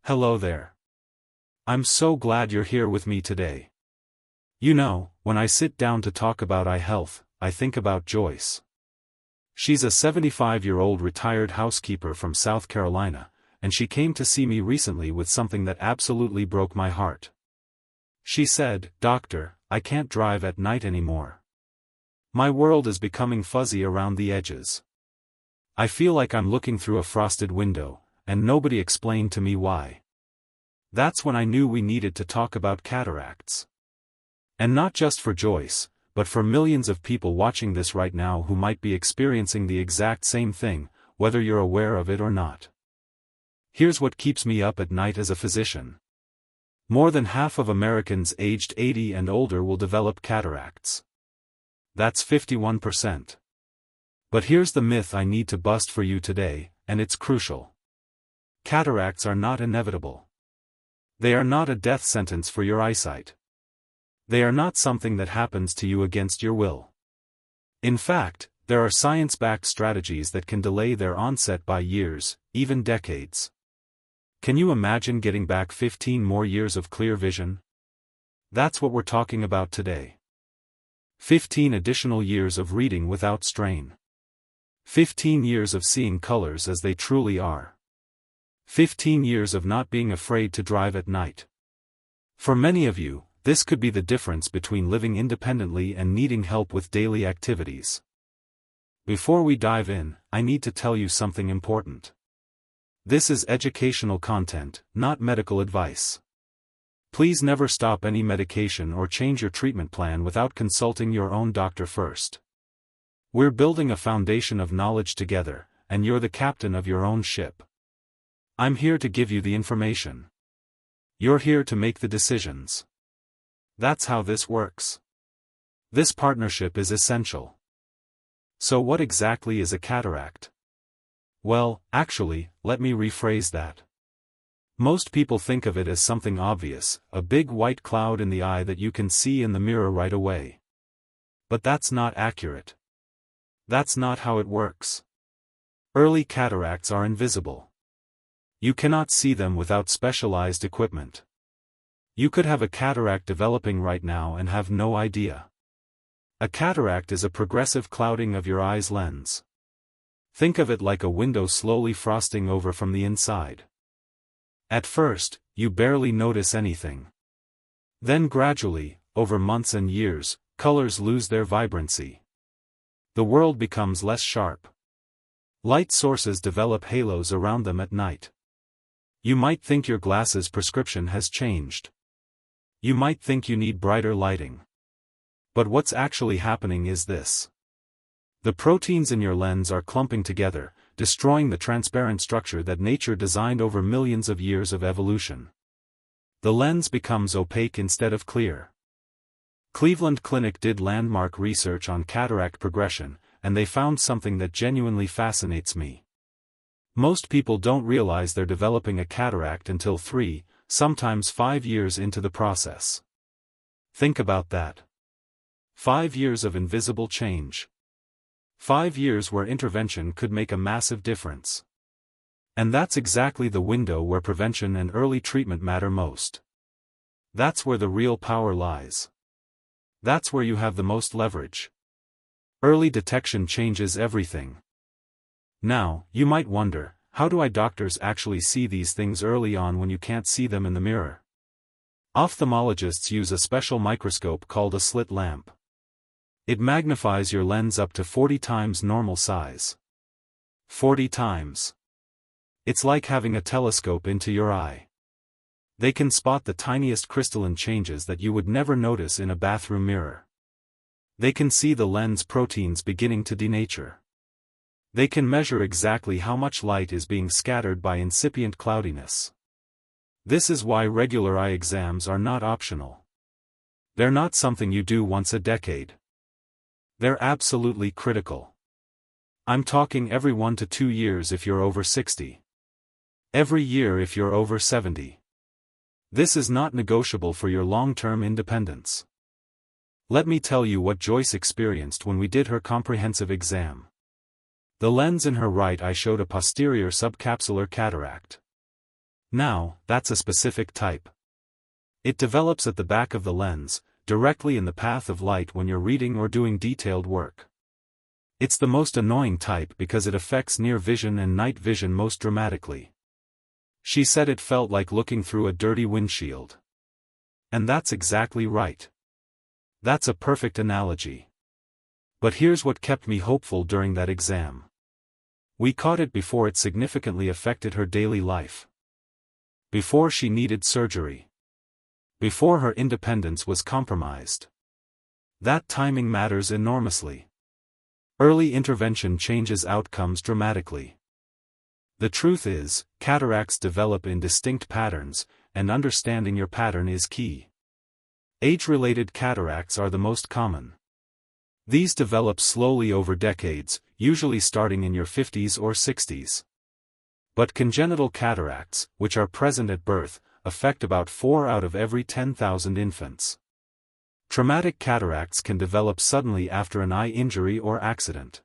Hello there. I'm so glad you're here with me today. You know, when I sit down to talk about eye health, I think about Joyce. She's a 75-year-old retired housekeeper from South Carolina, and she came to see me recently with something that absolutely broke my heart. She said, "Doctor, I can't drive at night anymore. My world is becoming fuzzy around the edges. I feel like I'm looking through a frosted window, and nobody explained to me why." That's when I knew we needed to talk about cataracts. And not just for Joyce, but for millions of people watching this right now who might be experiencing the exact same thing, whether you're aware of it or not. Here's what keeps me up at night as a physician. More than half of Americans aged 80 and older will develop cataracts. That's 51%. But here's the myth I need to bust for you today, and it's crucial. Cataracts are not inevitable. They are not a death sentence for your eyesight. They are not something that happens to you against your will. In fact, there are science-backed strategies that can delay their onset by years, even decades. Can you imagine getting back 15 more years of clear vision? That's what we're talking about today. 15 additional years of reading without strain. 15 years of seeing colors as they truly are. 15 years of not being afraid to drive at night. For many of you, this could be the difference between living independently and needing help with daily activities. Before we dive in, I need to tell you something important. This is educational content, not medical advice. Please never stop any medication or change your treatment plan without consulting your own doctor first. We're building a foundation of knowledge together, and you're the captain of your own ship. I'm here to give you the information. You're here to make the decisions. That's how this works. This partnership is essential. So what exactly is a cataract? Well, actually, let me rephrase that. Most people think of it as something obvious, a big white cloud in the eye that you can see in the mirror right away. But that's not accurate. That's not how it works. Early cataracts are invisible. You cannot see them without specialized equipment. You could have a cataract developing right now and have no idea. A cataract is a progressive clouding of your eye's lens. Think of it like a window slowly frosting over from the inside. At first, you barely notice anything. Then gradually, over months and years, colors lose their vibrancy. The world becomes less sharp. Light sources develop halos around them at night. You might think your glasses prescription has changed. You might think you need brighter lighting. But what's actually happening is this. The proteins in your lens are clumping together, destroying the transparent structure that nature designed over millions of years of evolution. The lens becomes opaque instead of clear. Cleveland Clinic did landmark research on cataract progression, and they found something that genuinely fascinates me. Most people don't realize they're developing a cataract until 3, sometimes 5 years into the process. Think about that. 5 years of invisible change. 5 years where intervention could make a massive difference. And that's exactly the window where prevention and early treatment matter most. That's where the real power lies. That's where you have the most leverage. Early detection changes everything. Now, you might wonder, how do eye doctors actually see these things early on when you can't see them in the mirror? Ophthalmologists use a special microscope called a slit lamp. It magnifies your lens up to 40 times normal size. 40 times. It's like having a telescope into your eye. They can spot the tiniest crystalline changes that you would never notice in a bathroom mirror. They can see the lens proteins beginning to denature. They can measure exactly how much light is being scattered by incipient cloudiness. This is why regular eye exams are not optional. They're not something you do once a decade. They're absolutely critical. I'm talking every 1 to 2 years if you're over 60. Every year if you're over 70. This is not negotiable for your long-term independence. Let me tell you what Joyce experienced when we did her comprehensive exam. The lens in her right eye showed a posterior subcapsular cataract. Now, that's a specific type. It develops at the back of the lens, directly in the path of light when you're reading or doing detailed work. It's the most annoying type because it affects near vision and night vision most dramatically. She said it felt like looking through a dirty windshield. And that's exactly right. That's a perfect analogy. But here's what kept me hopeful during that exam. We caught it before it significantly affected her daily life. Before she needed surgery. Before her independence was compromised. That timing matters enormously. Early intervention changes outcomes dramatically. The truth is, cataracts develop in distinct patterns, and understanding your pattern is key. Age-related cataracts are the most common. These develop slowly over decades, usually starting in your 50s or 60s. But congenital cataracts, which are present at birth, affect about 4 out of every 10,000 infants. Traumatic cataracts can develop suddenly after an eye injury or accident.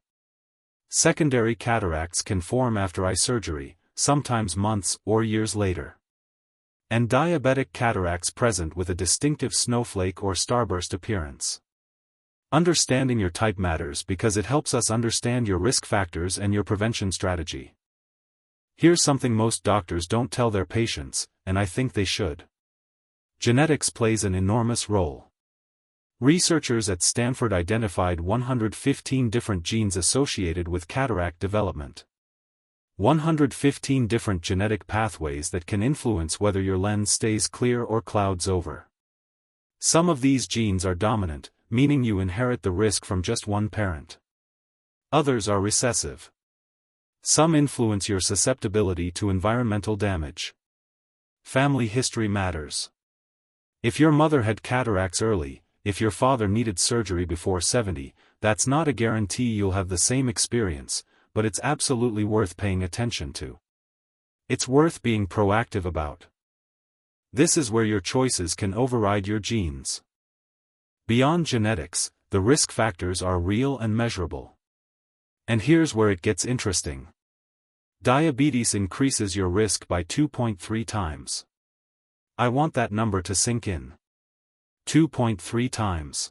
Secondary cataracts can form after eye surgery, sometimes months or years later. And diabetic cataracts present with a distinctive snowflake or starburst appearance. Understanding your type matters because it helps us understand your risk factors and your prevention strategy. Here's something most doctors don't tell their patients, and I think they should. Genetics plays an enormous role. Researchers at Stanford identified 115 different genes associated with cataract development. 115 different genetic pathways that can influence whether your lens stays clear or clouds over. Some of these genes are dominant, meaning you inherit the risk from just one parent. Others are recessive. Some influence your susceptibility to environmental damage. Family history matters. If your mother had cataracts early, if your father needed surgery before 70, that's not a guarantee you'll have the same experience, but it's absolutely worth paying attention to. It's worth being proactive about. This is where your choices can override your genes. Beyond genetics, the risk factors are real and measurable. And here's where it gets interesting. Diabetes increases your risk by 2.3 times. I want that number to sink in. 2.3 times.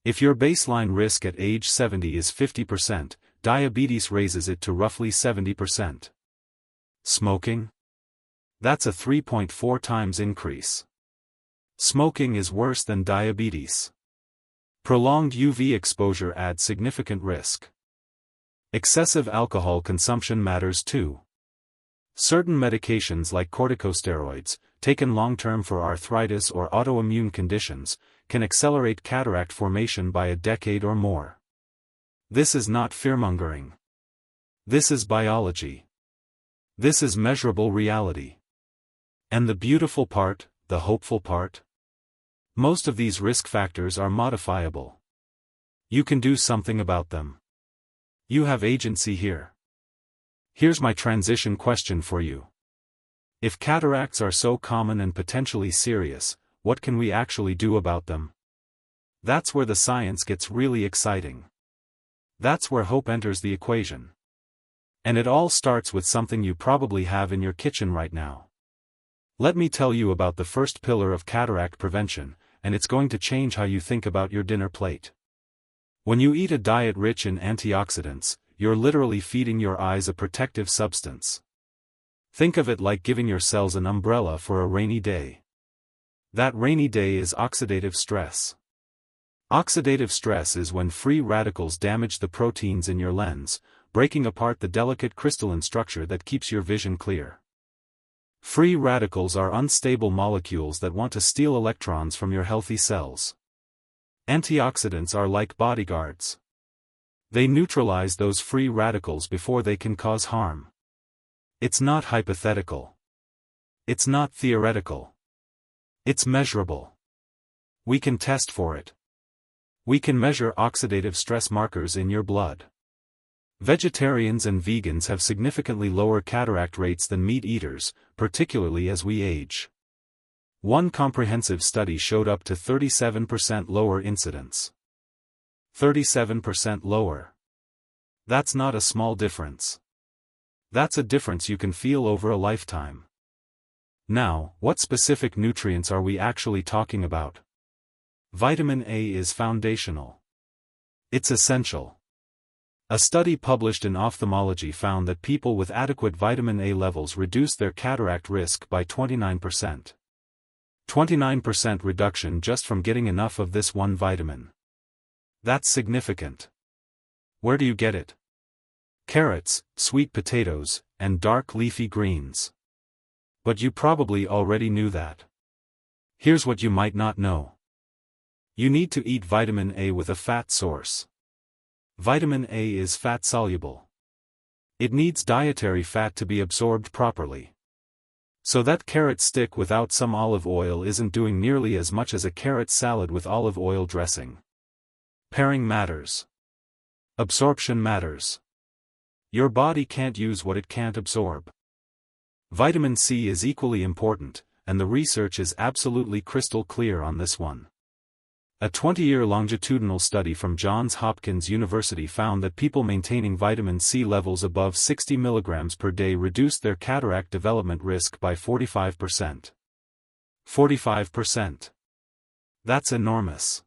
If your baseline risk at age 70 is 50%, diabetes raises it to roughly 70%. Smoking? That's a 3.4 times increase. Smoking is worse than diabetes. Prolonged UV exposure adds significant risk. Excessive alcohol consumption matters too. Certain medications like corticosteroids, taken long-term for arthritis or autoimmune conditions, can accelerate cataract formation by a decade or more. This is not fearmongering. This is biology. This is measurable reality. And the beautiful part, the hopeful part? Most of these risk factors are modifiable. You can do something about them. You have agency here. Here's my transition question for you. If cataracts are so common and potentially serious, what can we actually do about them? That's where the science gets really exciting. That's where hope enters the equation. And it all starts with something you probably have in your kitchen right now. Let me tell you about the first pillar of cataract prevention, and it's going to change how you think about your dinner plate. When you eat a diet rich in antioxidants, you're literally feeding your eyes a protective substance. Think of it like giving your cells an umbrella for a rainy day. That rainy day is oxidative stress. Oxidative stress is when free radicals damage the proteins in your lens, breaking apart the delicate crystalline structure that keeps your vision clear. Free radicals are unstable molecules that want to steal electrons from your healthy cells. Antioxidants are like bodyguards. They neutralize those free radicals before they can cause harm. It's not hypothetical. It's not theoretical. It's measurable. We can test for it. We can measure oxidative stress markers in your blood. Vegetarians and vegans have significantly lower cataract rates than meat eaters, particularly as we age. One comprehensive study showed up to 37% lower incidence. 37% lower. That's not a small difference. That's a difference you can feel over a lifetime. Now, what specific nutrients are we actually talking about? Vitamin A is foundational. It's essential. A study published in Ophthalmology found that people with adequate vitamin A levels reduced their cataract risk by 29%. 29% reduction just from getting enough of this one vitamin. That's significant. Where do you get it? Carrots, sweet potatoes, and dark leafy greens. But you probably already knew that. Here's what you might not know. You need to eat vitamin A with a fat source. Vitamin A is fat-soluble. It needs dietary fat to be absorbed properly. So that carrot stick without some olive oil isn't doing nearly as much as a carrot salad with olive oil dressing. Pairing matters. Absorption matters. Your body can't use what it can't absorb. Vitamin C is equally important, and the research is absolutely crystal clear on this one. A 20-year longitudinal study from Johns Hopkins University found that people maintaining vitamin C levels above 60 mg per day reduced their cataract development risk by 45%. 45%. That's enormous.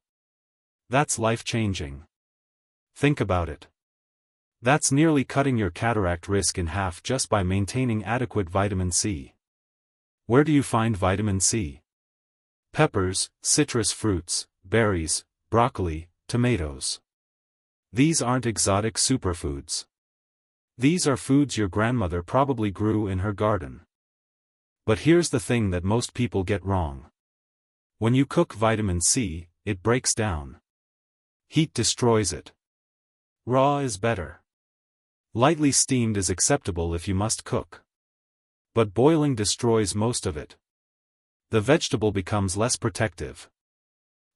That's life-changing. Think about it. That's nearly cutting your cataract risk in half just by maintaining adequate vitamin C. Where do you find vitamin C? Peppers, citrus fruits, berries, broccoli, tomatoes. These aren't exotic superfoods. These are foods your grandmother probably grew in her garden. But here's the thing that most people get wrong. When you cook vitamin C, it breaks down. Heat destroys it. Raw is better. Lightly steamed is acceptable if you must cook. But boiling destroys most of it. The vegetable becomes less protective.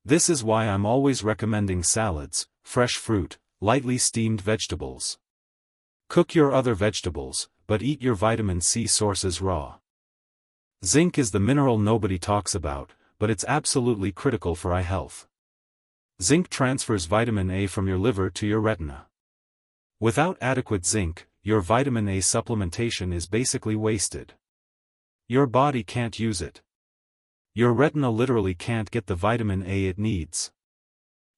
This is why I'm always recommending salads, fresh fruit, lightly steamed vegetables. Cook your other vegetables, but eat your vitamin C sources raw. Zinc is the mineral nobody talks about, but it's absolutely critical for eye health. Zinc transfers vitamin A from your liver to your retina. Without adequate zinc, your vitamin A supplementation is basically wasted. Your body can't use it. Your retina literally can't get the vitamin A it needs.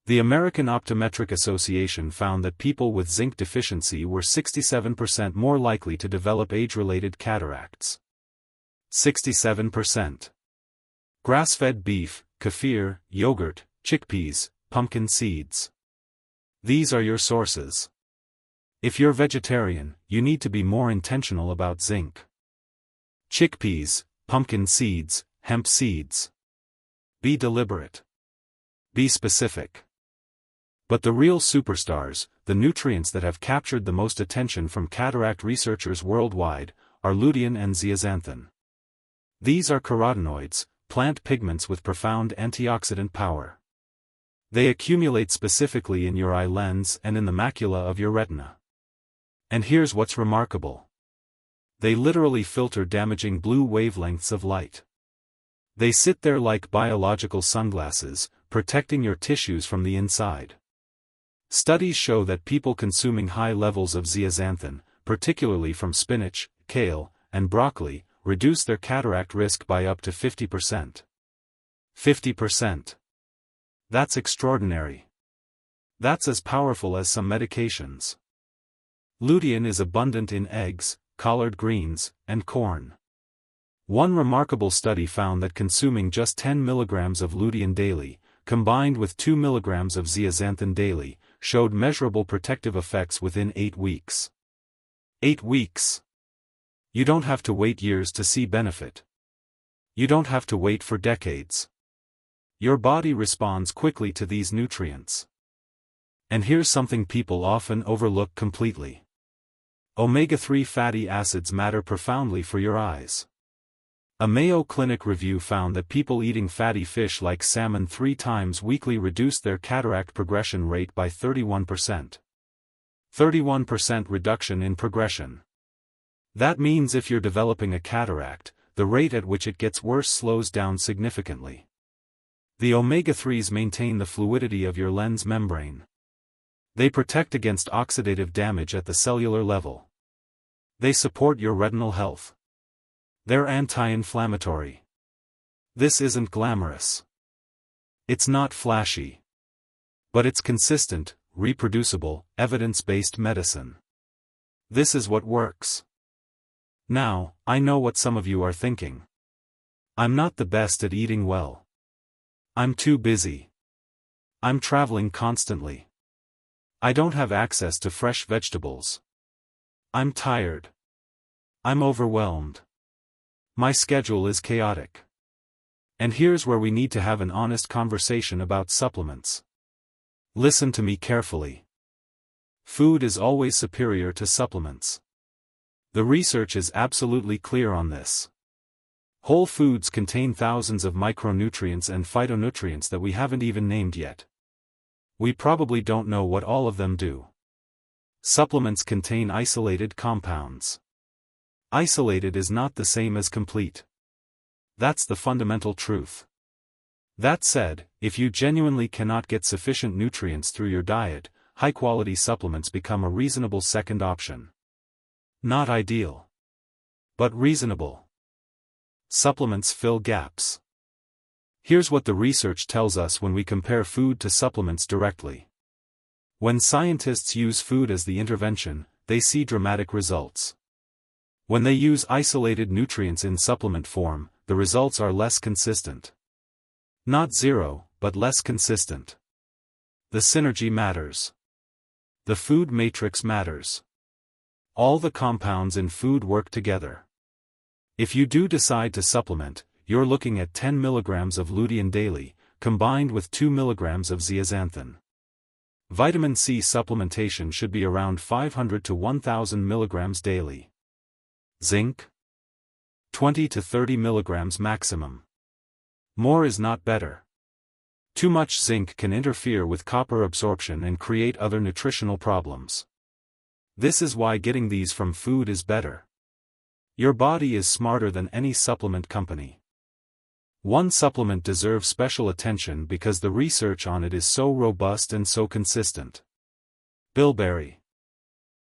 The American Optometric Association found that people with zinc deficiency were 67% more likely to develop age-related cataracts. 67%. Grass-fed beef, kefir, yogurt, chickpeas, pumpkin seeds. These are your sources. If you're vegetarian, you need to be more intentional about zinc. Chickpeas, pumpkin seeds, hemp seeds. Be deliberate. Be specific. But the real superstars, the nutrients that have captured the most attention from cataract researchers worldwide, are lutein and zeaxanthin. These are carotenoids, plant pigments with profound antioxidant power. They accumulate specifically in your eye lens and in the macula of your retina. And here's what's remarkable. They literally filter damaging blue wavelengths of light. They sit there like biological sunglasses, protecting your tissues from the inside. Studies show that people consuming high levels of zeaxanthin, particularly from spinach, kale, and broccoli, reduce their cataract risk by up to 50%. 50%. That's extraordinary. That's as powerful as some medications. Lutein is abundant in eggs, collard greens, and corn. One remarkable study found that consuming just 10 mg of lutein daily, combined with 2 mg of zeaxanthin daily, showed measurable protective effects within 8 weeks. 8 weeks! You don't have to wait years to see benefit. You don't have to wait for decades. Your body responds quickly to these nutrients. And here's something people often overlook completely. Omega-3 fatty acids matter profoundly for your eyes. A Mayo Clinic review found that people eating fatty fish like salmon 3 times weekly reduced their cataract progression rate by 31%. 31% reduction in progression. That means if you're developing a cataract, the rate at which it gets worse slows down significantly. The omega-3s maintain the fluidity of your lens membrane. They protect against oxidative damage at the cellular level. They support your retinal health. They're anti-inflammatory. This isn't glamorous. It's not flashy. But it's consistent, reproducible, evidence-based medicine. This is what works. Now, I know what some of you are thinking. I'm not the best at eating well. I'm too busy. I'm traveling constantly. I don't have access to fresh vegetables. I'm tired. I'm overwhelmed. My schedule is chaotic. And here's where we need to have an honest conversation about supplements. Listen to me carefully. Food is always superior to supplements. The research is absolutely clear on this. Whole foods contain thousands of micronutrients and phytonutrients that we haven't even named yet. We probably don't know what all of them do. Supplements contain isolated compounds. Isolated is not the same as complete. That's the fundamental truth. That said, if you genuinely cannot get sufficient nutrients through your diet, high-quality supplements become a reasonable second option. Not ideal, but reasonable. Supplements fill gaps. Here's what the research tells us when we compare food to supplements directly. When scientists use food as the intervention, they see dramatic results. When they use isolated nutrients in supplement form, the results are less consistent. Not zero, but less consistent. The synergy matters. The food matrix matters. All the compounds in food work together. If you do decide to supplement, you're looking at 10 mg of lutein daily, combined with 2 mg of zeaxanthin. Vitamin C supplementation should be around 500 to 1000 mg daily. Zinc? 20 to 30 mg maximum. More is not better. Too much zinc can interfere with copper absorption and create other nutritional problems. This is why getting these from food is better. Your body is smarter than any supplement company. One supplement deserves special attention because the research on it is so robust and so consistent. Bilberry.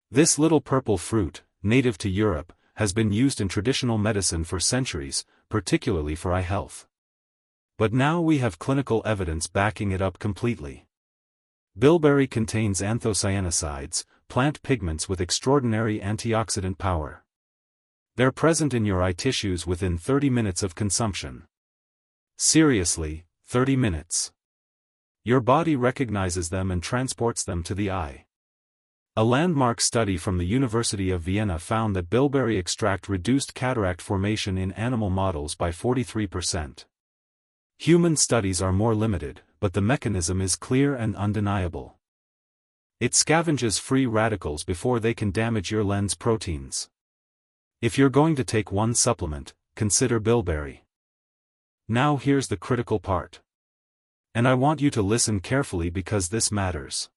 This little purple fruit, native to Europe, has been used in traditional medicine for centuries, particularly for eye health. But now we have clinical evidence backing it up completely. Bilberry contains anthocyanosides, plant pigments with extraordinary antioxidant power. They're present in your eye tissues within 30 minutes of consumption. Seriously, 30 minutes. Your body recognizes them and transports them to the eye. A landmark study from the University of Vienna found that bilberry extract reduced cataract formation in animal models by 43%. Human studies are more limited, but the mechanism is clear and undeniable. It scavenges free radicals before they can damage your lens proteins. If you're going to take one supplement, consider bilberry. Now here's the critical part. And I want you to listen carefully because this matters.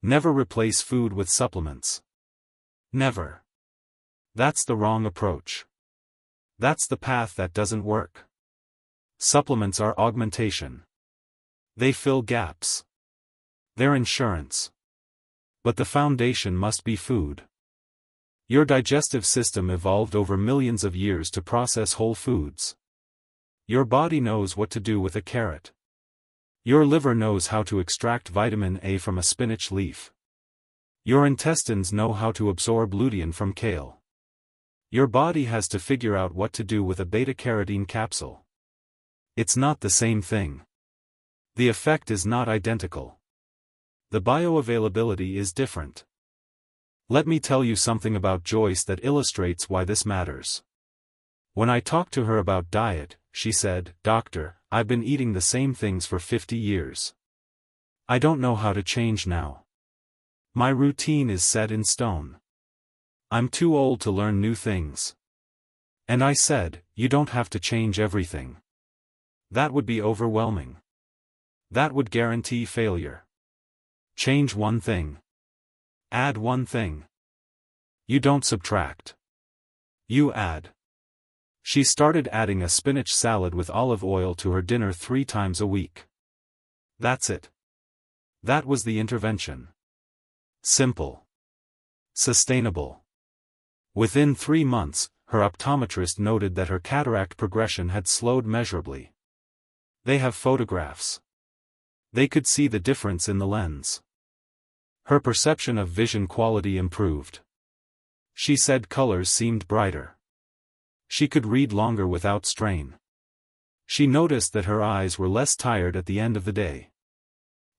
Never replace food with supplements. Never. That's the wrong approach. That's the path that doesn't work. Supplements are augmentation. They fill gaps. They're insurance. But the foundation must be food. Your digestive system evolved over millions of years to process whole foods. Your body knows what to do with a carrot. Your liver knows how to extract vitamin A from a spinach leaf. Your intestines know how to absorb lutein from kale. Your body has to figure out what to do with a beta-carotene capsule. It's not the same thing. The effect is not identical. The bioavailability is different. Let me tell you something about Joyce that illustrates why this matters. When I talked to her about diet, she said, "Doctor, I've been eating the same things for 50 years. I don't know how to change now. My routine is set in stone. I'm too old to learn new things." And I said, "You don't have to change everything. That would be overwhelming. That would guarantee failure. Change one thing. Add one thing. You don't subtract. You add." She started adding a spinach salad with olive oil to her dinner 3 times a week. That's it. That was the intervention. Simple. Sustainable. Within 3 months, her optometrist noted that her cataract progression had slowed measurably. They have photographs. They could see the difference in the lens. Her perception of vision quality improved. She said colors seemed brighter. She could read longer without strain. She noticed that her eyes were less tired at the end of the day.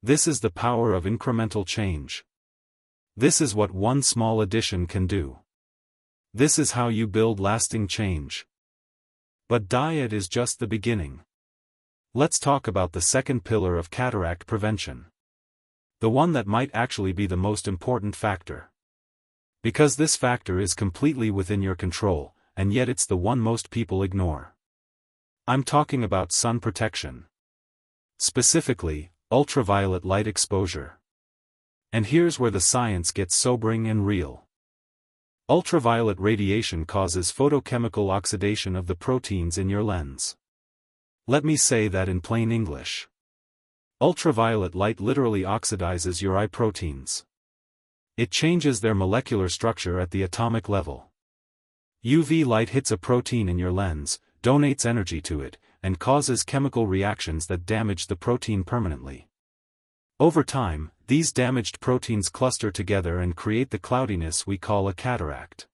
This is the power of incremental change. This is what one small addition can do. This is how you build lasting change. But diet is just the beginning. Let's talk about the second pillar of cataract prevention. The one that might actually be the most important factor. Because this factor is completely within your control, and yet it's the one most people ignore. I'm talking about sun protection. Specifically, ultraviolet light exposure. And here's where the science gets sobering and real. Ultraviolet radiation causes photochemical oxidation of the proteins in your lens. Let me say that in plain English. Ultraviolet light literally oxidizes your eye proteins. It changes their molecular structure at the atomic level. UV light hits a protein in your lens, donates energy to it, and causes chemical reactions that damage the protein permanently. Over time, these damaged proteins cluster together and create the cloudiness we call a cataract.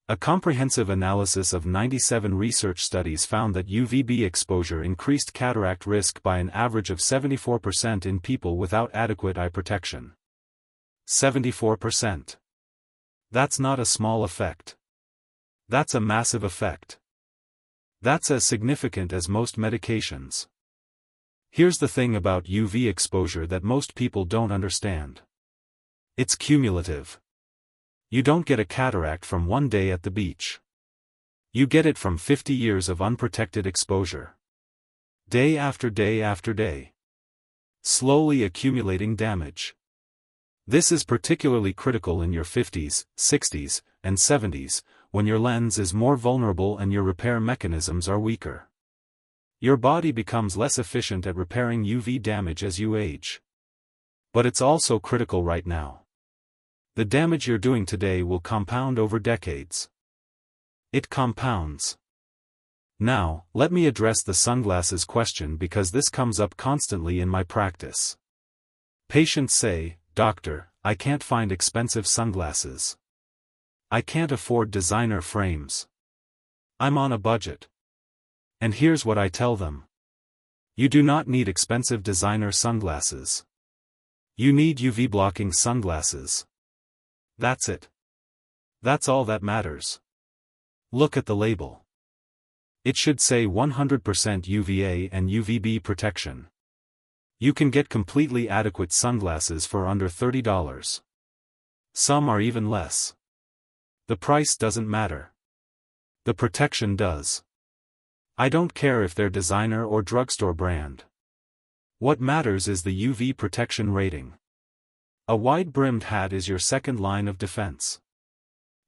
A comprehensive analysis of 97 research studies found that UVB exposure increased cataract risk by an average of 74% in people without adequate eye protection. 74%. That's not a small effect. That's a massive effect. That's as significant as most medications. Here's the thing about UV exposure that most people don't understand. It's cumulative. You don't get a cataract from one day at the beach. You get it from 50 years of unprotected exposure. Day after day after day. Slowly accumulating damage. This is particularly critical in your 50s, 60s, and 70s, when your lens is more vulnerable and your repair mechanisms are weaker. Your body becomes less efficient at repairing UV damage as you age. But it's also critical right now. The damage you're doing today will compound over decades. It compounds. Now, let me address the sunglasses question because this comes up constantly in my practice. Patients say, "Doctor, I can't find expensive sunglasses. I can't afford designer frames. I'm on a budget." And here's what I tell them. You do not need expensive designer sunglasses. You need UV-blocking sunglasses. That's it. That's all that matters. Look at the label. It should say 100% UVA and UVB protection. You can get completely adequate sunglasses for under $30. Some are even less. The price doesn't matter. The protection does. I don't care if they're designer or drugstore brand. What matters is the UV protection rating. A wide-brimmed hat is your second line of defense.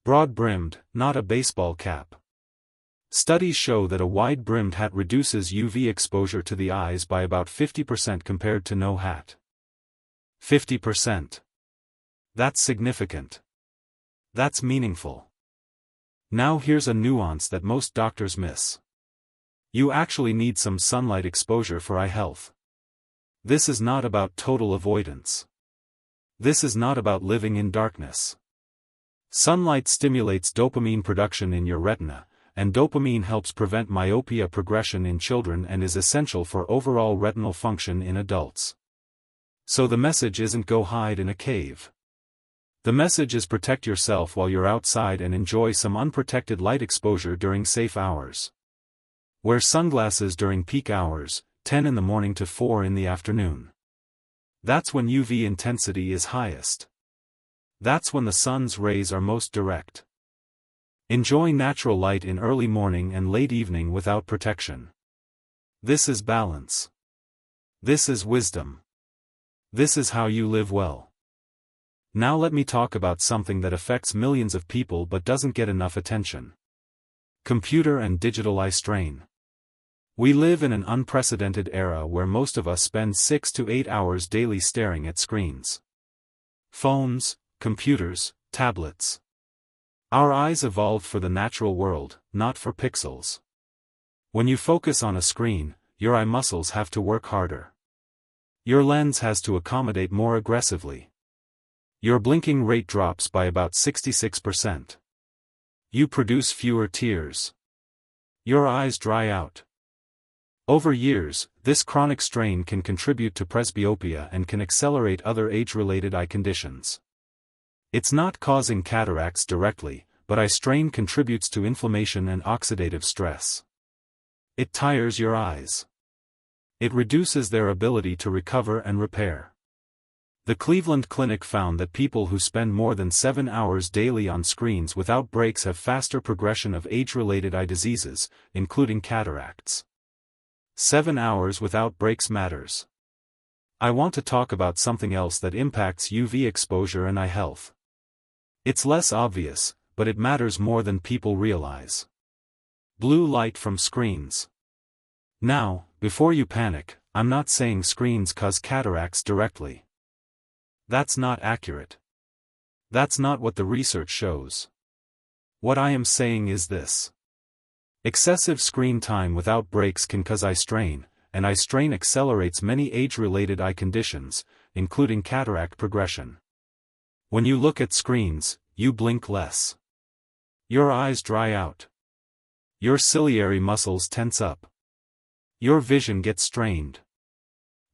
Broad-brimmed, not a baseball cap. Studies show that a wide-brimmed hat reduces UV exposure to the eyes by about 50% compared to no hat. 50%. That's significant. That's meaningful. Now here's a nuance that most doctors miss. You actually need some sunlight exposure for eye health. This is not about total avoidance. This is not about living in darkness. Sunlight stimulates dopamine production in your retina, and dopamine helps prevent myopia progression in children and is essential for overall retinal function in adults. So the message isn't go hide in a cave. The message is protect yourself while you're outside and enjoy some unprotected light exposure during safe hours. Wear sunglasses during peak hours, 10 in the morning to 4 in the afternoon. That's when UV intensity is highest. That's when the sun's rays are most direct. Enjoy natural light in early morning and late evening without protection. This is balance. This is wisdom. This is how you live well. Now let me talk about something that affects millions of people but doesn't get enough attention. Computer and digital eye strain. We live in an unprecedented era where most of us spend 6 to 8 hours daily staring at screens. Phones, computers, tablets. Our eyes evolved for the natural world, not for pixels. When you focus on a screen, your eye muscles have to work harder. Your lens has to accommodate more aggressively. Your blinking rate drops by about 66%. You produce fewer tears. Your eyes dry out. Over years, this chronic strain can contribute to presbyopia and can accelerate other age-related eye conditions. It's not causing cataracts directly, but eye strain contributes to inflammation and oxidative stress. It tires your eyes. It reduces their ability to recover and repair. The Cleveland Clinic found that people who spend more than 7 hours daily on screens without breaks have faster progression of age-related eye diseases, including cataracts. 7 hours without breaks matters. I want to talk about something else that impacts UV exposure and eye health. It's less obvious, but it matters more than people realize. Blue light from screens. Now, before you panic, I'm not saying screens cause cataracts directly. That's not accurate. That's not what the research shows. What I am saying is this. Excessive screen time without breaks can cause eye strain, and eye strain accelerates many age-related eye conditions, including cataract progression. When you look at screens, you blink less. Your eyes dry out. Your ciliary muscles tense up. Your vision gets strained.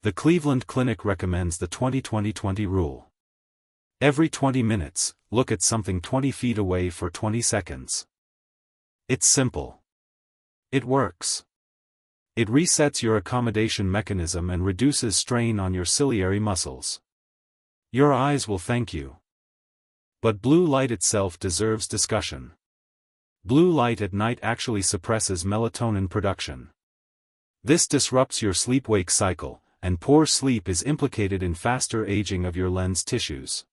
The Cleveland Clinic recommends the 20-20-20 rule. Every 20 minutes, look at something 20 feet away for 20 seconds. It's simple. It works. It resets your accommodation mechanism and reduces strain on your ciliary muscles. Your eyes will thank you. But blue light itself deserves discussion. Blue light at night actually suppresses melatonin production. This disrupts your sleep-wake cycle, and poor sleep is implicated in faster aging of your lens tissues.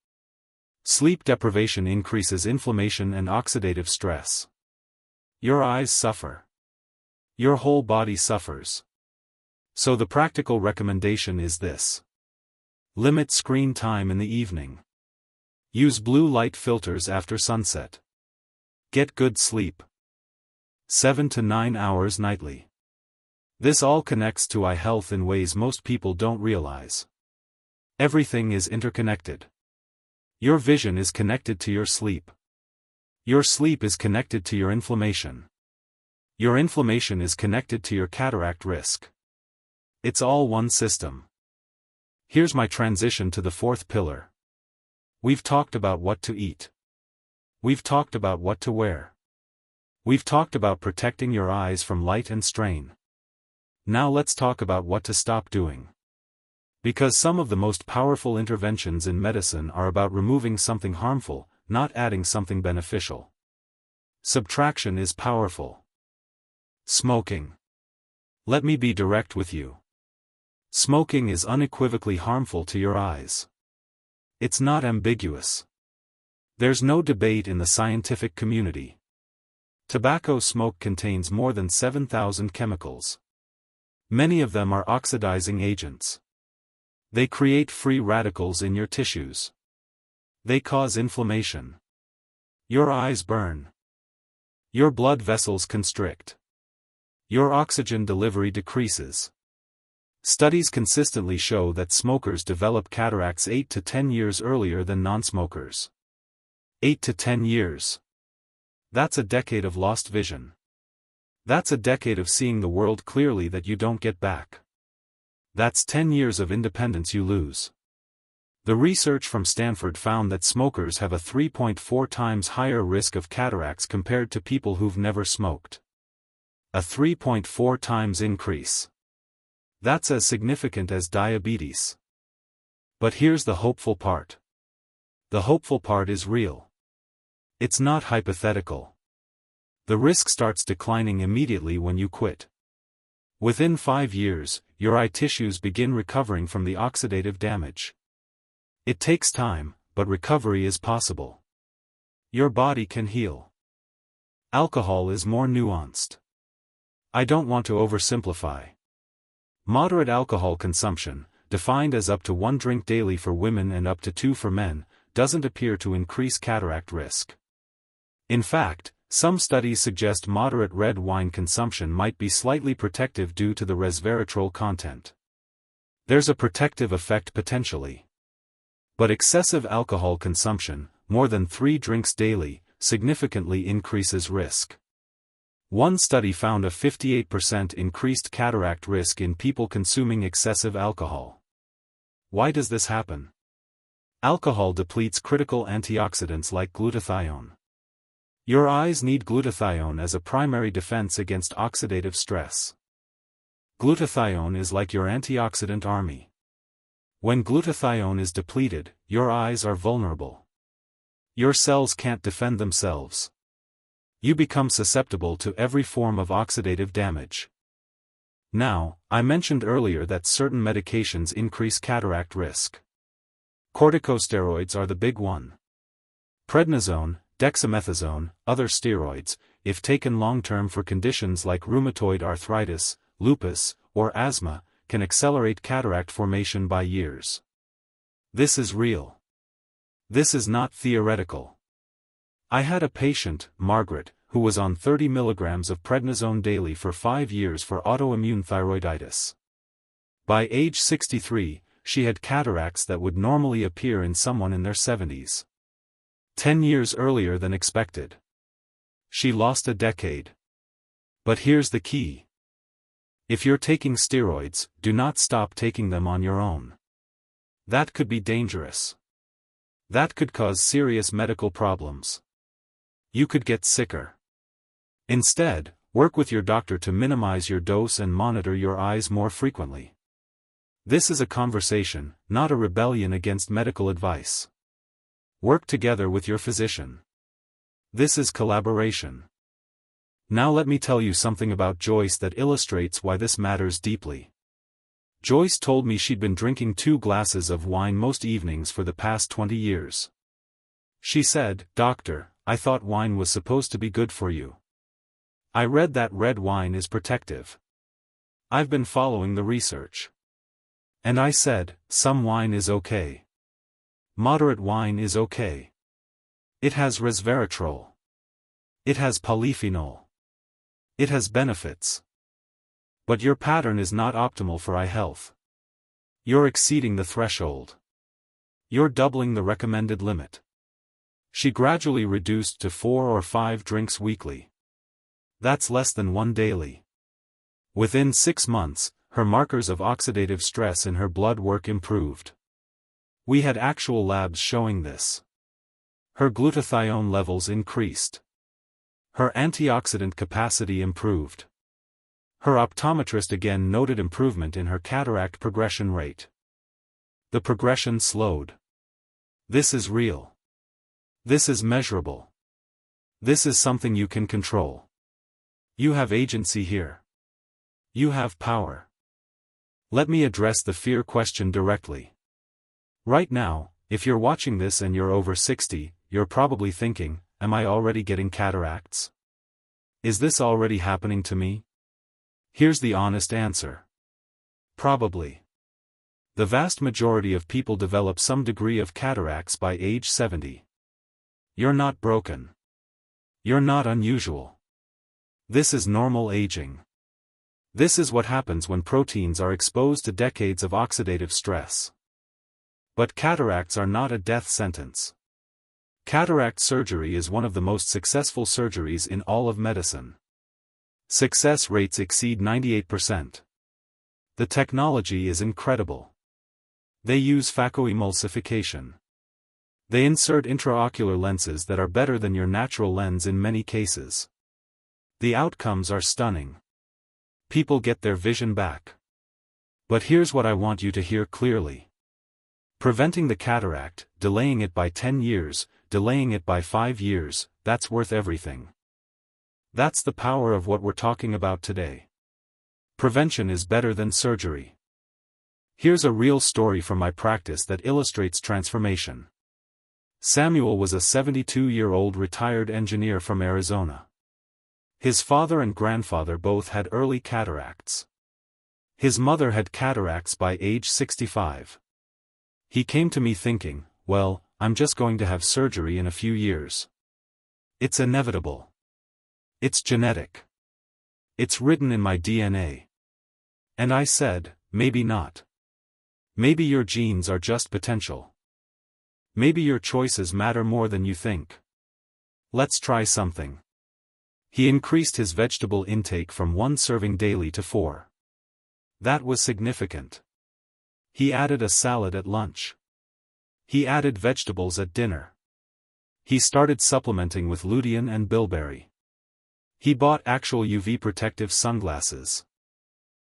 Sleep deprivation increases inflammation and oxidative stress. Your eyes suffer. Your whole body suffers. So the practical recommendation is this. Limit screen time in the evening. Use blue light filters after sunset. Get good sleep. 7 to 9 hours nightly. This all connects to eye health in ways most people don't realize. Everything is interconnected. Your vision is connected to your sleep. Your sleep is connected to your inflammation. Your inflammation is connected to your cataract risk. It's all one system. Here's my transition to the fourth pillar. We've talked about what to eat. We've talked about what to wear. We've talked about protecting your eyes from light and strain. Now let's talk about what to stop doing. Because some of the most powerful interventions in medicine are about removing something harmful, not adding something beneficial. Subtraction is powerful. Smoking. Let me be direct with you. Smoking is unequivocally harmful to your eyes. It's not ambiguous. There's no debate in the scientific community. Tobacco smoke contains more than 7,000 chemicals. Many of them are oxidizing agents. They create free radicals in your tissues. They cause inflammation. Your eyes burn. Your blood vessels constrict. Your oxygen delivery decreases. Studies consistently show that smokers develop cataracts 8 to 10 years earlier than non-smokers. 8 to 10 years. That's a decade of lost vision. That's a decade of seeing the world clearly that you don't get back. That's 10 years of independence you lose. The research from Stanford found that smokers have a 3.4 times higher risk of cataracts compared to people who've never smoked. A 3.4 times increase. That's as significant as diabetes. But here's the hopeful part. The hopeful part is real. It's not hypothetical. The risk starts declining immediately when you quit. Within 5 years, your eye tissues begin recovering from the oxidative damage. It takes time, but recovery is possible. Your body can heal. Alcohol is more nuanced. I don't want to oversimplify. Moderate alcohol consumption, defined as up to 1 drink daily for women and up to 2 for men, doesn't appear to increase cataract risk. In fact, some studies suggest moderate red wine consumption might be slightly protective due to the resveratrol content. There's a protective effect potentially. But excessive alcohol consumption, more than 3 drinks daily, significantly increases risk. One study found a 58% increased cataract risk in people consuming excessive alcohol. Why does this happen? Alcohol depletes critical antioxidants like glutathione. Your eyes need glutathione as a primary defense against oxidative stress. Glutathione is like your antioxidant army. When glutathione is depleted, your eyes are vulnerable. Your cells can't defend themselves. You become susceptible to every form of oxidative damage. Now, I mentioned earlier that certain medications increase cataract risk. Corticosteroids are the big one. Prednisone, dexamethasone, other steroids, if taken long-term for conditions like rheumatoid arthritis, lupus, or asthma, can accelerate cataract formation by years. This is real. This is not theoretical. I had a patient, Margaret, who was on 30 milligrams of prednisone daily for 5 years for autoimmune thyroiditis. By age 63, she had cataracts that would normally appear in someone in their 70s. 10 years earlier than expected. She lost a decade. But here's the key. If you're taking steroids, do not stop taking them on your own. That could be dangerous. That could cause serious medical problems. You could get sicker. Instead, work with your doctor to minimize your dose and monitor your eyes more frequently. This is a conversation, not a rebellion against medical advice. Work together with your physician. This is collaboration. Now let me tell you something about Joyce that illustrates why this matters deeply. Joyce told me she'd been drinking 2 glasses of wine most evenings for the past 20 years. She said, "Doctor, I thought wine was supposed to be good for you. I read that red wine is protective. I've been following the research. And I said, some wine is okay. Moderate wine is okay. It has resveratrol. It has polyphenol. It has benefits. But your pattern is not optimal for eye health. You're exceeding the threshold. You're doubling the recommended limit." She gradually reduced to 4 or 5 drinks weekly. That's less than 1 daily. Within 6 months, her markers of oxidative stress in her blood work improved. We had actual labs showing this. Her glutathione levels increased. Her antioxidant capacity improved. Her optometrist again noted improvement in her cataract progression rate. The progression slowed. This is real. This is measurable. This is something you can control. You have agency here. You have power. Let me address the fear question directly. Right now, if you're watching this and you're over 60, you're probably thinking, am I already getting cataracts? Is this already happening to me? Here's the honest answer. Probably. The vast majority of people develop some degree of cataracts by age 70. You're not broken. You're not unusual. This is normal aging. This is what happens when proteins are exposed to decades of oxidative stress. But cataracts are not a death sentence. Cataract surgery is one of the most successful surgeries in all of medicine. Success rates exceed 98%. The technology is incredible. They use phacoemulsification. They insert intraocular lenses that are better than your natural lens in many cases. The outcomes are stunning. People get their vision back. But here's what I want you to hear clearly. Preventing the cataract, delaying it by 10 years, delaying it by 5 years, that's worth everything. That's the power of what we're talking about today. Prevention is better than surgery. Here's a real story from my practice that illustrates transformation. Samuel was a 72-year-old retired engineer from Arizona. His father and grandfather both had early cataracts. His mother had cataracts by age 65. He came to me thinking, well, I'm just going to have surgery in a few years. It's inevitable. It's genetic. It's written in my DNA. And I said, maybe not. Maybe your genes are just potential. Maybe your choices matter more than you think. Let's try something. He increased his vegetable intake from 1 serving daily to 4. That was significant. He added a salad at lunch. He added vegetables at dinner. He started supplementing with lutein and bilberry. He bought actual UV protective sunglasses.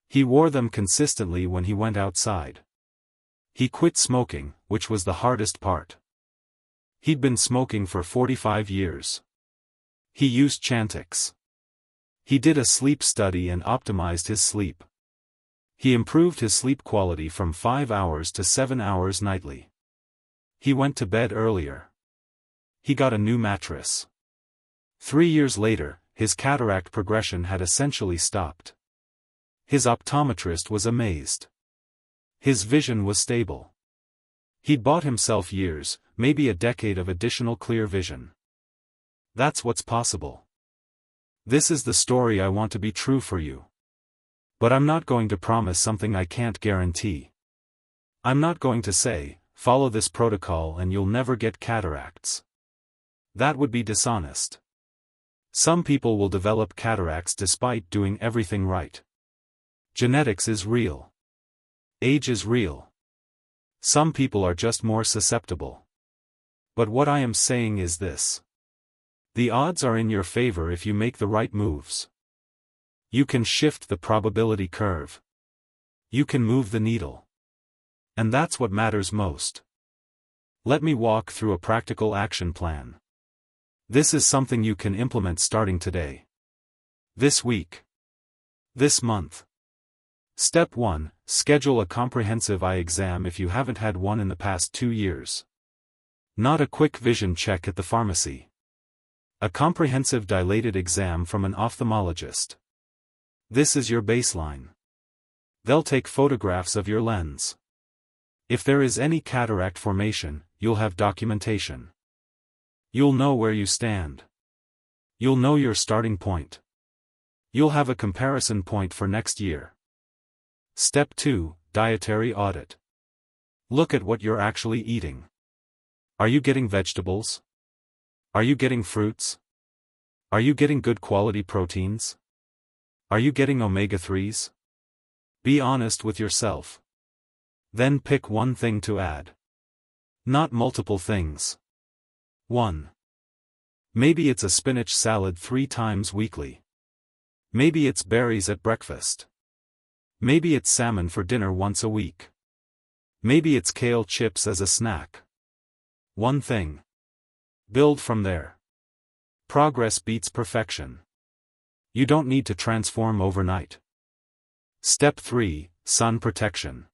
He wore them consistently when he went outside. He quit smoking, which was the hardest part. He'd been smoking for 45 years. He used Chantix. He did a sleep study and optimized his sleep. He improved his sleep quality from 5 hours to 7 hours nightly. He went to bed earlier. He got a new mattress. 3 years later, his cataract progression had essentially stopped. His optometrist was amazed. His vision was stable. He'd bought himself years, maybe a decade of additional clear vision. That's what's possible. This is the story I want to be true for you. But I'm not going to promise something I can't guarantee. I'm not going to say, follow this protocol and you'll never get cataracts. That would be dishonest. Some people will develop cataracts despite doing everything right. Genetics is real. Age is real. Some people are just more susceptible. But what I am saying is this. The odds are in your favor if you make the right moves. You can shift the probability curve. You can move the needle. And that's what matters most. Let me walk through a practical action plan. This is something you can implement starting today. This week. This month. Step 1. Schedule a comprehensive eye exam if you haven't had one in the past 2 years. Not a quick vision check at the pharmacy. A comprehensive dilated exam from an ophthalmologist. This is your baseline. They'll take photographs of your lens. If there is any cataract formation, you'll have documentation. You'll know where you stand. You'll know your starting point. You'll have a comparison point for next year. Step 2. Dietary audit. Look at what you're actually eating. Are you getting vegetables? Are you getting fruits? Are you getting good quality proteins? Are you getting omega-3s? Be honest with yourself. Then pick one thing to add. Not multiple things. 1. Maybe it's a spinach salad 3 times weekly. Maybe it's berries at breakfast. Maybe it's salmon for dinner once a week. Maybe it's kale chips as a snack. One thing. Build from there. Progress beats perfection. You don't need to transform overnight. Step 3. Sun protection.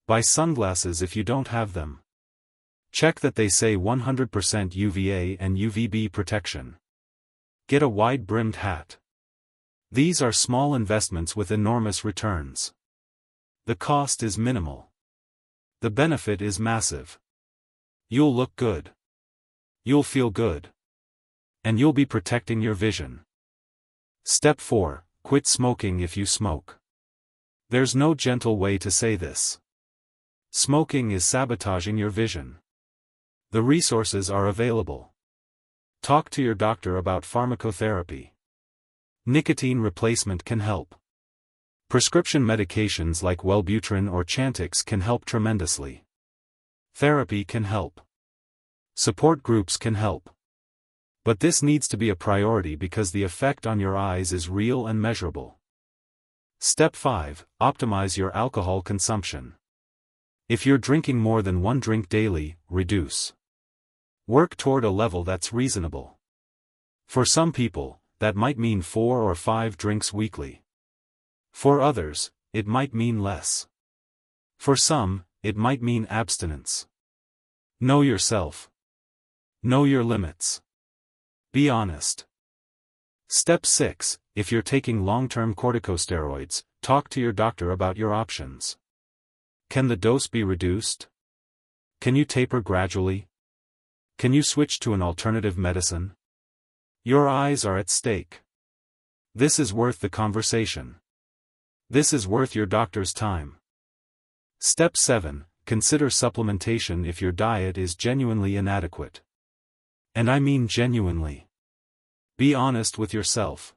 Buy sunglasses if you don't have them. Check that they say 100% UVA and UVB protection. Get a wide-brimmed hat. These are small investments with enormous returns. The cost is minimal. The benefit is massive. You'll look good. You'll feel good. And you'll be protecting your vision. Step 4. Quit smoking if you smoke. There's no gentle way to say this. Smoking is sabotaging your vision. The resources are available. Talk to your doctor about pharmacotherapy. Nicotine replacement can help. Prescription medications like Wellbutrin or Chantix can help tremendously. Therapy can help. Support groups can help. But this needs to be a priority because the effect on your eyes is real and measurable. Step 5. Optimize your alcohol consumption. If you're drinking more than 1 drink daily, reduce. Work toward a level that's reasonable. For some people, that might mean 4 or 5 drinks weekly. For others, it might mean less. For some, it might mean abstinence. Know yourself. Know your limits. Be honest. Step 6. If you're taking long-term corticosteroids, talk to your doctor about your options. Can the dose be reduced? Can you taper gradually? Can you switch to an alternative medicine? Your eyes are at stake. This is worth the conversation. This is worth your doctor's time. Step 7. Consider supplementation if your diet is genuinely inadequate. And I mean genuinely. Be honest with yourself.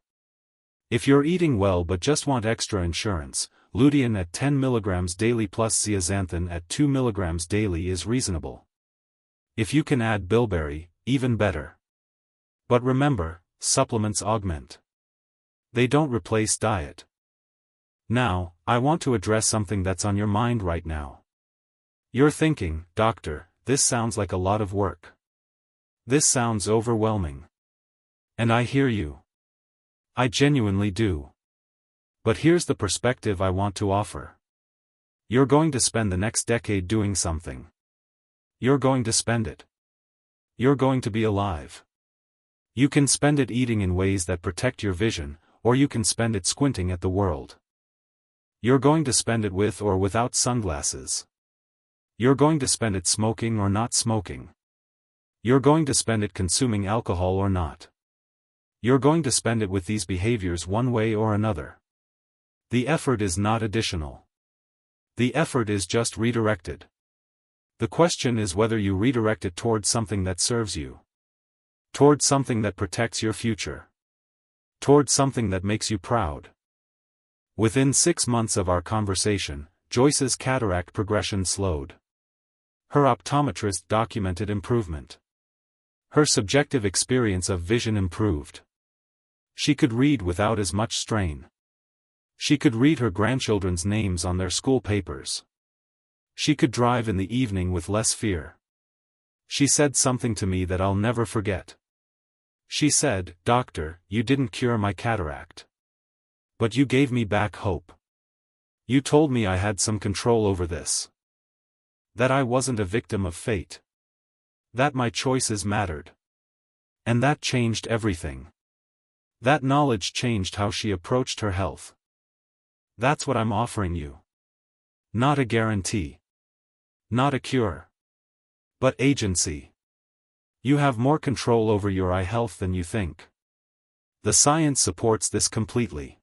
If you're eating well but just want extra insurance, lutein at 10 mg daily plus zeaxanthin at 2 mg daily is reasonable. If you can add bilberry, even better. But remember, supplements augment. They don't replace diet. Now, I want to address something that's on your mind right now. You're thinking, "Doctor, this sounds like a lot of work. This sounds overwhelming." And I hear you. I genuinely do. But here's the perspective I want to offer. You're going to spend the next decade doing something. You're going to spend it. You're going to be alive. You can spend it eating in ways that protect your vision, or you can spend it squinting at the world. You're going to spend it with or without sunglasses. You're going to spend it smoking or not smoking. You're going to spend it consuming alcohol or not. You're going to spend it with these behaviors one way or another. The effort is not additional. The effort is just redirected. The question is whether you redirect it towards something that serves you. Towards something that protects your future. Towards something that makes you proud. Within 6 months of our conversation, Joyce's cataract progression slowed. Her optometrist documented improvement. Her subjective experience of vision improved. She could read without as much strain. She could read her grandchildren's names on their school papers. She could drive in the evening with less fear. She said something to me that I'll never forget. She said, "Doctor, you didn't cure my cataract. But you gave me back hope. You told me I had some control over this. That I wasn't a victim of fate. That my choices mattered. And that changed everything." That knowledge changed how she approached her health. That's what I'm offering you. Not a guarantee. Not a cure. But agency. You have more control over your eye health than you think. The science supports this completely.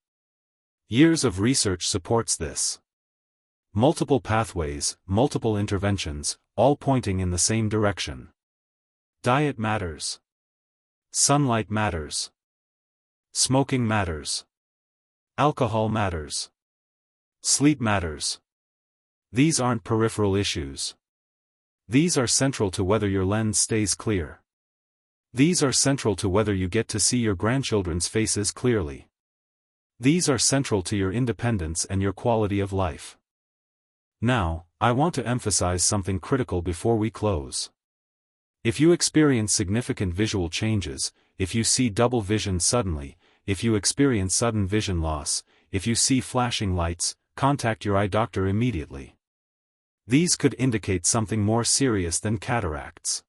Years of research supports this. Multiple pathways, multiple interventions, all pointing in the same direction. Diet matters. Sunlight matters. Smoking matters. Alcohol matters. Sleep matters. These aren't peripheral issues. These are central to whether your lens stays clear. These are central to whether you get to see your grandchildren's faces clearly. These are central to your independence and your quality of life. Now, I want to emphasize something critical before we close. If you experience significant visual changes, if you see double vision suddenly, if you experience sudden vision loss, if you see flashing lights, contact your eye doctor immediately. These could indicate something more serious than cataracts.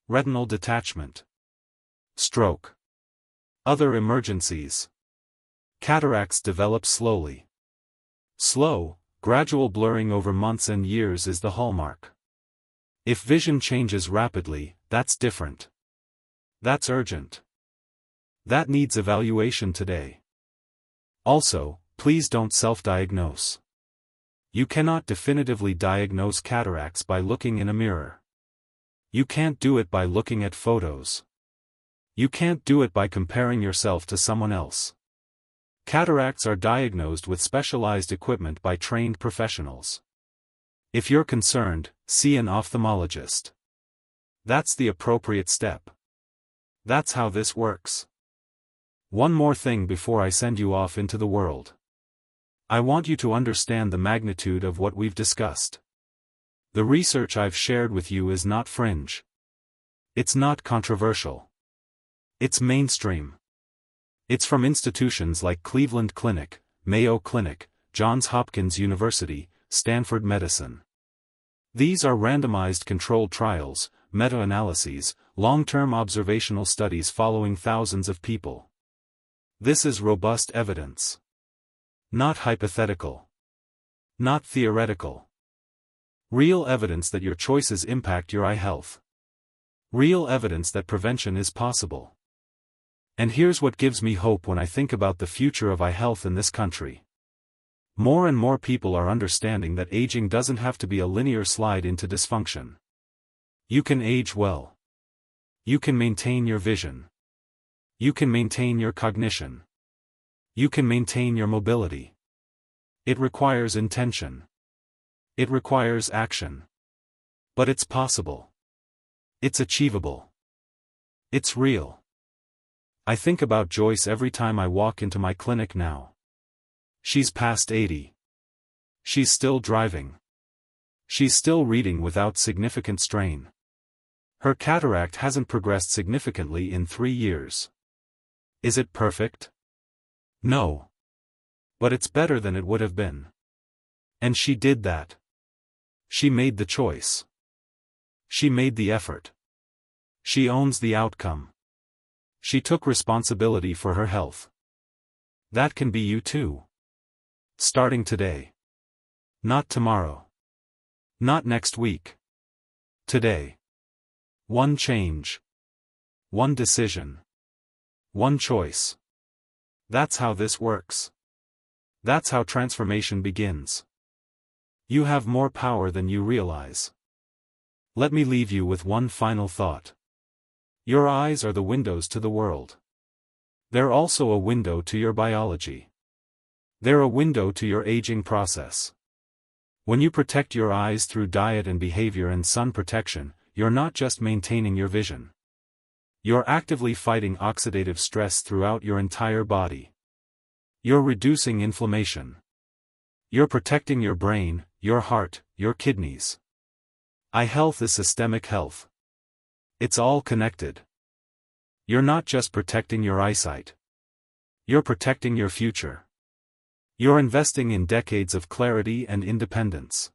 Retinal detachment. Stroke. Other emergencies. Cataracts develop slowly. Slow, gradual blurring over months and years is the hallmark. If vision changes rapidly, that's different. That's urgent. That needs evaluation today. Also, please don't self-diagnose. You cannot definitively diagnose cataracts by looking in a mirror. You can't do it by looking at photos. You can't do it by comparing yourself to someone else. Cataracts are diagnosed with specialized equipment by trained professionals. If you're concerned, see an ophthalmologist. That's the appropriate step. That's how this works. One more thing before I send you off into the world. I want you to understand the magnitude of what we've discussed. The research I've shared with you is not fringe. It's not controversial. It's mainstream. It's from institutions like Cleveland Clinic, Mayo Clinic, Johns Hopkins University, Stanford Medicine. These are randomized controlled trials, meta-analyses, long-term observational studies following thousands of people. This is robust evidence. Not hypothetical. Not theoretical. Real evidence that your choices impact your eye health. Real evidence that prevention is possible. And here's what gives me hope when I think about the future of eye health in this country. More and more people are understanding that aging doesn't have to be a linear slide into dysfunction. You can age well. You can maintain your vision. You can maintain your cognition. You can maintain your mobility. It requires intention. It requires action. But it's possible. It's achievable. It's real. I think about Joyce every time I walk into my clinic now. She's past 80. She's still driving. She's still reading without significant strain. Her cataract hasn't progressed significantly in 3 years. Is it perfect? No. But it's better than it would have been. And she did that. She made the choice. She made the effort. She owns the outcome. She took responsibility for her health. That can be you too. Starting today. Not tomorrow. Not next week. Today. One change. One decision. One choice. That's how this works. That's how transformation begins. You have more power than you realize. Let me leave you with one final thought. Your eyes are the windows to the world. They're also a window to your biology. They're a window to your aging process. When you protect your eyes through diet and behavior and sun protection, you're not just maintaining your vision. You're actively fighting oxidative stress throughout your entire body. You're reducing inflammation. You're protecting your brain, your heart, your kidneys. Eye health is systemic health. It's all connected. You're not just protecting your eyesight. You're protecting your future. You're investing in decades of clarity and independence.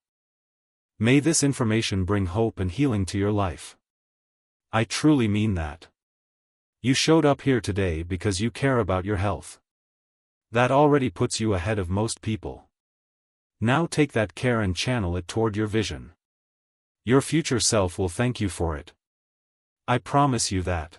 May this information bring hope and healing to your life. I truly mean that. You showed up here today because you care about your health. That already puts you ahead of most people. Now take that care and channel it toward your vision. Your future self will thank you for it. I promise you that.